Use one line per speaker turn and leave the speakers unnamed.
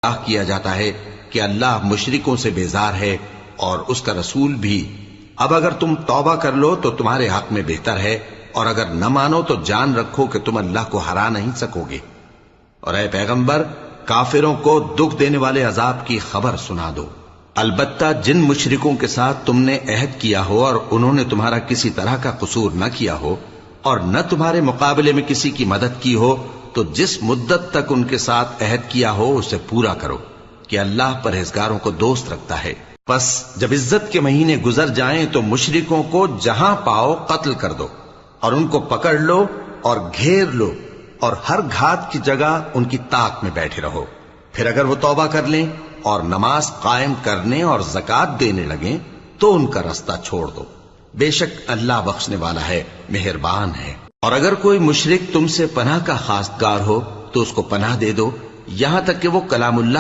کیا جاتا ہے کہ اللہ مشرکوں سے بیزار ہے اور اس کا رسول بھی۔ اب اگر تم توبہ کر لو تو تمہارے حق میں بہتر ہے، اور اگر نہ مانو تو جان رکھو کہ تم اللہ کو ہرا نہیں سکو گے۔ اور اے پیغمبر، کافروں کو دکھ دینے والے عذاب کی خبر سنا دو۔ البتہ جن مشرکوں کے ساتھ تم نے عہد کیا ہو اور انہوں نے تمہارا کسی طرح کا قصور نہ کیا ہو اور نہ تمہارے مقابلے میں کسی کی مدد کی ہو، تو جس مدت تک ان کے ساتھ عہد کیا ہو اسے پورا کرو کہ اللہ پرہیزگاروں کو دوست رکھتا ہے۔ پس جب عزت کے مہینے گزر جائیں تو مشرکوں کو جہاں پاؤ قتل کر دو، اور ان کو پکڑ لو اور گھیر لو، اور ہر گھات کی جگہ ان کی طاق میں بیٹھے رہو۔ پھر اگر وہ توبہ کر لیں اور نماز قائم کرنے اور زکوٰۃ دینے لگیں تو ان کا رستہ چھوڑ دو، بے شک اللہ بخشنے والا ہے، مہربان ہے۔ اور اگر کوئی مشرک تم سے پناہ کا خواستگار ہو تو اس کو پناہ دے دو، یہاں تک کہ وہ کلام اللہ